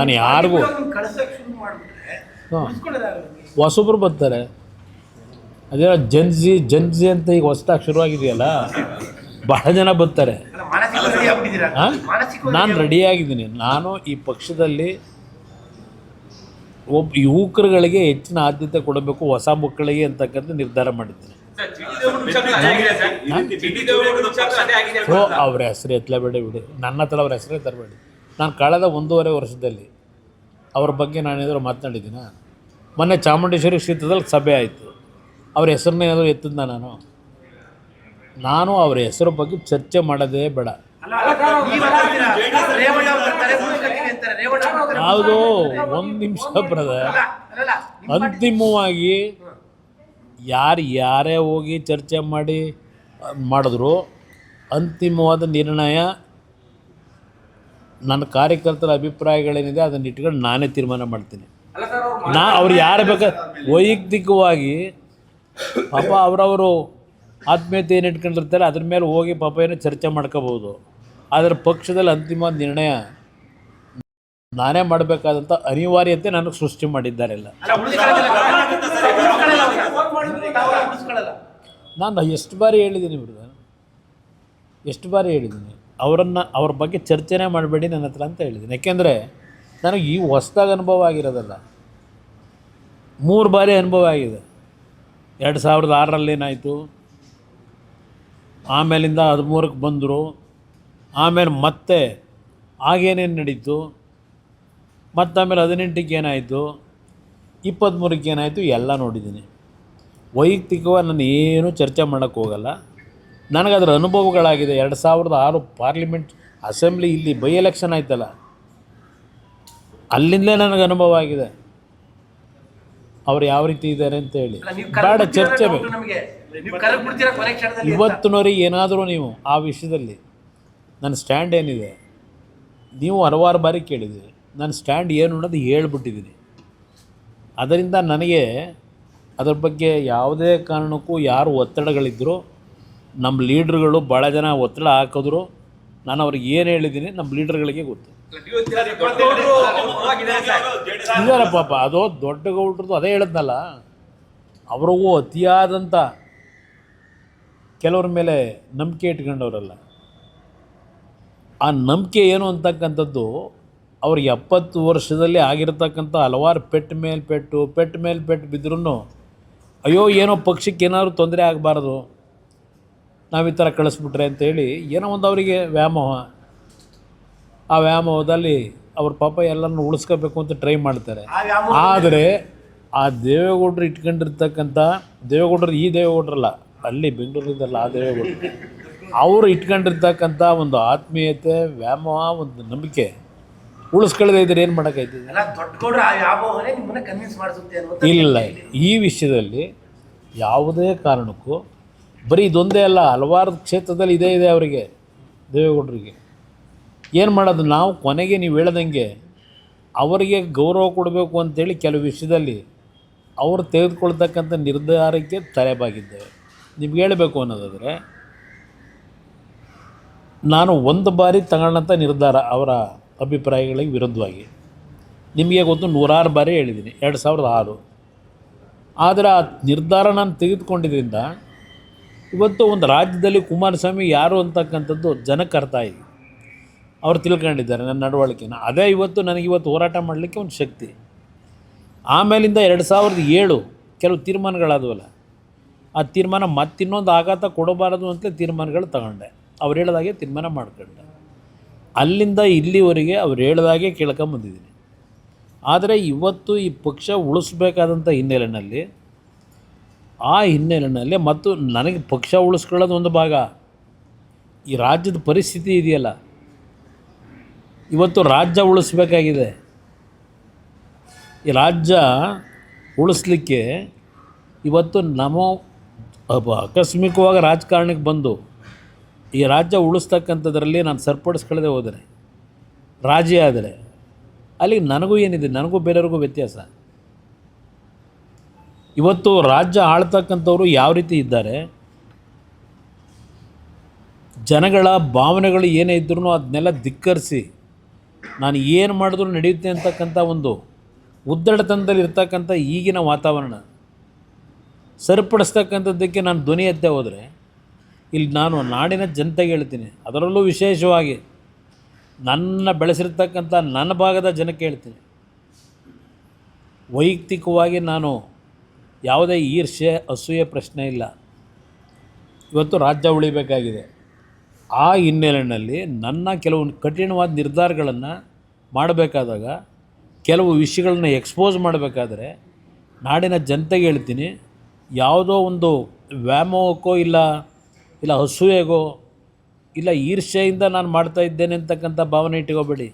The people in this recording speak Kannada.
ನಾನು ಯಾರಿಗೂ ಹೊಸಬ್ರು ಬರ್ತಾರೆ. ಅದೇ ಜನ್ಜಿ ಅಂತ ಈಗ ಹೊಸ್ದಾಗಿ ಶುರುವಾಗಿದೆಯಲ್ಲ, ಬಹಳ ಜನ ಬರ್ತಾರೆ. ನಾನು ರೆಡಿಯಾಗಿದ್ದೀನಿ. ನಾನು ಈ ಪಕ್ಷದಲ್ಲಿ ಯುವಕರುಗಳಿಗೆ ಹೆಚ್ಚಿನ ಆದ್ಯತೆ ಕೊಡಬೇಕು, ಹೊಸ ಮಕ್ಕಳಿಗೆ ಅಂತಕ್ಕಂಥ ನಿರ್ಧಾರ ಮಾಡಿದ್ದೀನಿ. ಅವ್ರ ಹೆಸರು ಎತ್ತಲೇಬೇಡಿ ಬಿಡಿ, ನನ್ನ ಹತ್ರ ಅವ್ರ ಹೆಸರೇ ತರಬೇಡಿ. ನಾನು ಕಳೆದ 1.5 ವರ್ಷದಲ್ಲಿ ಅವ್ರ ಬಗ್ಗೆ ನಾನೇನಾದರೂ ಮಾತನಾಡಿದ್ದೀನ? ಮೊನ್ನೆ ಚಾಮುಂಡೇಶ್ವರಿ ಕ್ಷೇತ್ರದಲ್ಲಿ ಸಭೆ ಆಯಿತು, ಅವ್ರ ಹೆಸರನ್ನ ಏನಾದರೂ ಎತ್ತಿದ್ನ? ನಾನು ಅವ್ರ ಹೆಸರು ಬಗ್ಗೆ ಚರ್ಚೆ ಮಾಡೋದೇ ಬೇಡ. ಯಾವುದೋ ಒಂದು ನಿಮಿಷ ಬ್ರದರ್, ಅಂತಿಮವಾಗಿ ಯಾರೇ ಹೋಗಿ ಚರ್ಚೆ ಮಾಡಿದ್ರು ಅಂತಿಮವಾದ ನಿರ್ಣಯ ನನ್ನ ಕಾರ್ಯಕರ್ತರ ಅಭಿಪ್ರಾಯಗಳೇನಿದೆ ಅದನ್ನು ಇಟ್ಕೊಂಡು ನಾನೇ ತೀರ್ಮಾನ ಮಾಡ್ತೀನಿ. ಅವ್ರು ಯಾರು ಬೇಕಾದ್ರೆ ವೈಯಕ್ತಿಕವಾಗಿ ಪಾಪ ಅವರವರು ಆತ್ಮೀಯತೆ ಏನು ಇಟ್ಕೊಂಡಿರ್ತಾರೆ ಅದ್ರ ಮೇಲೆ ಹೋಗಿ ಪಾಪ ಏನೋ ಚರ್ಚೆ ಮಾಡ್ಕೋಬೋದು. ಆದರೆ ಪಕ್ಷದಲ್ಲಿ ಅಂತಿಮವಾದ ನಿರ್ಣಯ ನಾನೇ ಮಾಡಬೇಕಾದಂಥ ಅನಿವಾರ್ಯತೆ ನನಗೆ ಸೃಷ್ಟಿ ಮಾಡಿದ್ದಾರೆಲ್ಲ. ನಾನು ಎಷ್ಟು ಬಾರಿ ಹೇಳಿದ್ದೀನಿ ಬ್ರದರ್, ಎಷ್ಟು ಬಾರಿ ಹೇಳಿದ್ದೀನಿ, ಅವ್ರ ಬಗ್ಗೆ ಚರ್ಚೆನೇ ಮಾಡಬೇಡಿ ನನ್ನ ಹತ್ರ ಅಂತ ಹೇಳಿದ್ದೀನಿ. ಯಾಕೆಂದರೆ ನನಗೆ ಈ ಹೊಸ್ದಾಗಿ ಅನುಭವ ಆಗಿರೋದಲ್ಲ, 3 ಬಾರಿ ಅನುಭವ ಆಗಿದೆ. 2006ರಲ್ಲಿ ಏನಾಯಿತು, ಆಮೇಲಿಂದ 13ಕ್ಕೆ ಬಂದರು, ಆಮೇಲೆ ಮತ್ತೆ ಆಗೇನೇನು ನಡೀತು, ಆಮೇಲೆ 18ಕ್ಕೆ ಏನಾಯಿತು, 23ಕ್ಕೆ ಏನಾಯಿತು, ಎಲ್ಲ ನೋಡಿದ್ದೀನಿ. ವೈಯಕ್ತಿಕವಾಗಿ ನಾನು ಏನೂ ಚರ್ಚೆ ಮಾಡೋಕ್ಕೆ ಹೋಗಲ್ಲ. ನನಗದರ ಅನುಭವಗಳಾಗಿದೆ. 2006 ಪಾರ್ಲಿಮೆಂಟ್ ಅಸೆಂಬ್ಲಿ ಇಲ್ಲಿ ಬೈ ಎಲೆಕ್ಷನ್ ಆಯ್ತಲ್ಲ, ಅಲ್ಲಿಂದಲೇ ನನಗೆ ಅನುಭವ ಆಗಿದೆ ಅವ್ರು ಯಾವ ರೀತಿ ಇದ್ದಾರೆ ಅಂತ ಹೇಳಿ. ಬೇಡ ಚರ್ಚೆ ಬೇಕು. ಇವತ್ತಿನವರಿಗೆ ಏನಾದರೂ ನೀವು ಆ ವಿಷಯದಲ್ಲಿ ನನ್ನ ಸ್ಟ್ಯಾಂಡ್ ಏನಿದೆ, ನೀವು ಹಲವಾರು ಬಾರಿ ಕೇಳಿದ್ದೀರಿ, ನನ್ನ ಸ್ಟ್ಯಾಂಡ್ ಏನು ಅನ್ನೋದು ಹೇಳ್ಬಿಟ್ಟಿದ್ದೀನಿ. ಅದರಿಂದ ನನಗೆ ಅದರ ಬಗ್ಗೆ ಯಾವುದೇ ಕಾರಣಕ್ಕೂ ಯಾರು ಒತ್ತಡಗಳಿದ್ದರೂ, ನಮ್ಮ ಲೀಡ್ರುಗಳು ಭಾಳ ಜನ ಒತ್ತಡ ಹಾಕಿದ್ರು, ನಾನು ಅವ್ರಿಗೆ ಏನು ಹೇಳಿದ್ದೀನಿ ನಮ್ಮ ಲೀಡರ್ಗಳಿಗೆ ಗೊತ್ತು. ಇದಾರೆ ಪಾಪ, ಅದು ದೊಡ್ಡ ಗೌಡ್ರದ್ದು ಅದೇ ಹೇಳಿದ್ನಲ್ಲ, ಅವ್ರಿಗೂ ಅತಿಯಾದಂಥ ಕೆಲವ್ರ ಮೇಲೆ ನಂಬಿಕೆ ಇಟ್ಕೊಂಡವರಲ್ಲ. ಆ ನಂಬಿಕೆ ಏನು ಅಂತಕ್ಕಂಥದ್ದು ಅವ್ರಿಗೆ 70 ವರ್ಷದಲ್ಲಿ ಆಗಿರ್ತಕ್ಕಂಥ ಹಲವಾರು ಪೆಟ್ಟು ಮೇಲೆ ಪೆಟ್ಟು ಬಿದ್ದರೂ ಅಯ್ಯೋ ಏನೋ ಪಕ್ಷಕ್ಕೆ ಏನಾದರೂ ತೊಂದರೆ ಆಗಬಾರ್ದು, ನಾವು ಈ ಥರ ಕಳಿಸ್ಬಿಟ್ರೆ ಅಂತೇಳಿ ಏನೋ ಒಂದು ಅವರಿಗೆ ವ್ಯಾಮೋಹ. ಆ ವ್ಯಾಮೋಹದಲ್ಲಿ ಅವ್ರ ಪಾಪ ಎಲ್ಲರನ್ನು ಉಳಿಸ್ಕೋಬೇಕು ಅಂತ ಟ್ರೈ ಮಾಡ್ತಾರೆ. ಆದರೆ ಆ ದೇವೇಗೌಡರು ಇಟ್ಕೊಂಡಿರ್ತಕ್ಕಂಥ ದೇವೇಗೌಡರು, ಈ ದೇವೇಗೌಡರಲ್ಲ, ಅಲ್ಲಿ ಬೆಂಗಳೂರಿದ್ದಲ್ಲ ಆ ದೇವೇಗೌಡರು, ಅವರು ಇಟ್ಕೊಂಡಿರ್ತಕ್ಕಂಥ ಒಂದು ಆತ್ಮೀಯತೆ, ವ್ಯಾಮೋಹ, ಒಂದು ನಂಬಿಕೆ ಉಳಿಸ್ಕೊಳ್ಳದೆ ಇದ್ರೆ ಏನು ಮಾಡೋಕ್ಕಾಯ್ತದೆ? ಇಲ್ಲ, ಈ ವಿಷಯದಲ್ಲಿ ಯಾವುದೇ ಕಾರಣಕ್ಕೂ ಬರೀ ಇದೊಂದೇ ಅಲ್ಲ, ಹಲವಾರು ಕ್ಷೇತ್ರದಲ್ಲಿ ಇದೇ ಇದೆ ಅವರಿಗೆ, ದೇವೇಗೌಡರಿಗೆ. ಏನು ಮಾಡೋದು? ನಾವು ಕೊನೆಗೆ ನೀವು ಹೇಳ್ದಂಗೆ ಅವರಿಗೆ ಗೌರವ ಕೊಡಬೇಕು ಅಂತೇಳಿ ಕೆಲವು ವಿಷಯದಲ್ಲಿ ಅವರು ತೆಗೆದುಕೊಳ್ತಕ್ಕಂಥ ನಿರ್ಧಾರಕ್ಕೆ ತಲೆಬಾಗಿದ್ದೇವೆ. ನಿಮ್ಗೆ ಹೇಳಬೇಕು ಅನ್ನೋದಾದರೆ, ನಾನು ಒಂದು ಬಾರಿ ತಗೊಂಡಂಥ ನಿರ್ಧಾರ ಅವರ ಅಭಿಪ್ರಾಯಗಳಿಗೆ ವಿರುದ್ಧವಾಗಿ ನಿಮಗೆ ಗೊತ್ತು, 106 ಬಾರಿ ಹೇಳಿದ್ದೀನಿ 2006. ಆದರೆ ಆ ನಿರ್ಧಾರ ನಾನು ತೆಗೆದುಕೊಂಡಿದ್ದರಿಂದ ಇವತ್ತು ಒಂದು ರಾಜ್ಯದಲ್ಲಿ ಕುಮಾರಸ್ವಾಮಿ ಯಾರು ಅಂತಕ್ಕಂಥದ್ದು ಜನಕ್ಕೆ ಅರ್ಥ ಆಗಿದೆ. ಅವ್ರು ತಿಳ್ಕೊಂಡಿದ್ದಾರೆ ನನ್ನ ನಡವಳಿಕೆನ. ಅದೇ ಇವತ್ತು ನನಗಿವತ್ತು ಹೋರಾಟ ಮಾಡಲಿಕ್ಕೆ ಒಂದು ಶಕ್ತಿ. ಆಮೇಲಿಂದ 2007 ಕೆಲವು ತೀರ್ಮಾನಗಳಾದವಲ್ಲ, ಆ ತೀರ್ಮಾನ ಮತ್ತಿನ್ನೊಂದು ಆಘಾತ ಕೊಡಬಾರದು ಅಂತಲೇ ತೀರ್ಮಾನಗಳು ತಗೊಂಡೆ. ಅವ್ರು ಹೇಳಿದಾಗೆ ತೀರ್ಮಾನ ಮಾಡ್ಕೊಂಡೆ. ಅಲ್ಲಿಂದ ಇಲ್ಲಿವರೆಗೆ ಅವ್ರು ಹೇಳಿದಾಗೆ ಕೇಳ್ಕೊಂಬಂದಿದ್ದೀನಿ. ಆದರೆ ಇವತ್ತು ಈ ಪಕ್ಷ ಉಳಿಸ್ಬೇಕಾದಂಥ ಹಿನ್ನೆಲೆಯಲ್ಲಿ, ಆ ಹಿನ್ನೆಲೆಯಲ್ಲಿ ಮತ್ತು ನನಗೆ ಪಕ್ಷ ಉಳಿಸ್ಕೊಳ್ಳೋದು ಒಂದು ಭಾಗ, ಈ ರಾಜ್ಯದ ಪರಿಸ್ಥಿತಿ ಇದೆಯಲ್ಲ, ಇವತ್ತು ರಾಜ್ಯ ಉಳಿಸ್ಬೇಕಾಗಿದೆ. ಈ ರಾಜ್ಯ ಉಳಿಸ್ಲಿಕ್ಕೆ ಇವತ್ತು ನಮ್ಮ ಆಕಸ್ಮಿಕವಾಗಿ ರಾಜಕಾರಣಕ್ಕೆ ಬಂದು ಈ ರಾಜ್ಯ ಉಳಿಸ್ತಕ್ಕಂಥದ್ರಲ್ಲಿ ನಾನು ಸರಿಪಡಿಸ್ಕೊಳ್ಳದೆ ಹೋದರೆ, ರಾಜಿ ಆದರೆ, ಅಲ್ಲಿ ನನಗೂ ಏನಿದೆ, ನನಗೂ ಬೇರೆಯವ್ರಿಗೂ ವ್ಯತ್ಯಾಸ. ಇವತ್ತು ರಾಜ್ಯ ಆಳ್ತಕ್ಕಂಥವ್ರು ಯಾವ ರೀತಿ ಇದ್ದಾರೆ, ಜನಗಳ ಭಾವನೆಗಳು ಏನೇ ಇದ್ರೂ ಅದನ್ನೆಲ್ಲ ಧಿಕ್ಕರಿಸಿ ನಾನು ಏನು ಮಾಡಿದ್ರೂ ನಡೆಯುತ್ತೆ ಅಂತಕ್ಕಂಥ ಒಂದು ಉದ್ದಡತನದಲ್ಲಿ ಇರ್ತಕ್ಕಂಥ ಈಗಿನ ವಾತಾವರಣ ಸರಿಪಡಿಸ್ತಕ್ಕಂಥದ್ದಕ್ಕೆ ನಾನು ಧ್ವನಿ ಎತ್ತೆ ಹೋದರೆ ಇಲ್ಲಿ ನಾನು ನಾಡಿನ ಜನತೆಗೆ ಹೇಳ್ತೀನಿ, ಅದರಲ್ಲೂ ವಿಶೇಷವಾಗಿ ನನ್ನ ಬೆಳೆಸಿರ್ತಕ್ಕಂಥ ನನ್ನ ಭಾಗದ ಜನಕ್ಕೆ ಹೇಳ್ತೀನಿ, ವೈಯಕ್ತಿಕವಾಗಿ ನಾನು ಯಾವುದೇ ಈರ್ಷ್ಯೆ ಅಸೂಯೆ ಪ್ರಶ್ನೆ ಇಲ್ಲ. ಇವತ್ತು ರಾಜ್ಯ ಉಳಿಬೇಕಾಗಿದೆ. ಆ ಹಿನ್ನೆಲೆಯಲ್ಲಿ ನನ್ನ ಕೆಲವು ಕಠಿಣವಾದ ನಿರ್ಧಾರಗಳನ್ನು ಮಾಡಬೇಕಾದಾಗ, ಕೆಲವು ವಿಷಯಗಳನ್ನ ಎಕ್ಸ್ಪೋಸ್ ಮಾಡಬೇಕಾದ್ರೆ ನಾಡಿನ ಜನತೆಗೆ ಹೇಳ್ತೀನಿ, ಯಾವುದೋ ಒಂದು ವ್ಯಾಮೋಹಕ್ಕೋ ಇಲ್ಲ ಅಸೂಯೆಗೋ ಇಲ್ಲ ಈರ್ಷ್ಯೆಯಿಂದ ನಾನು ಮಾಡ್ತಾ ಇದ್ದೇನೆ ಅಂತಕ್ಕಂಥ ಭಾವನೆ ಇಟ್ಕೋಬೇಡಿ.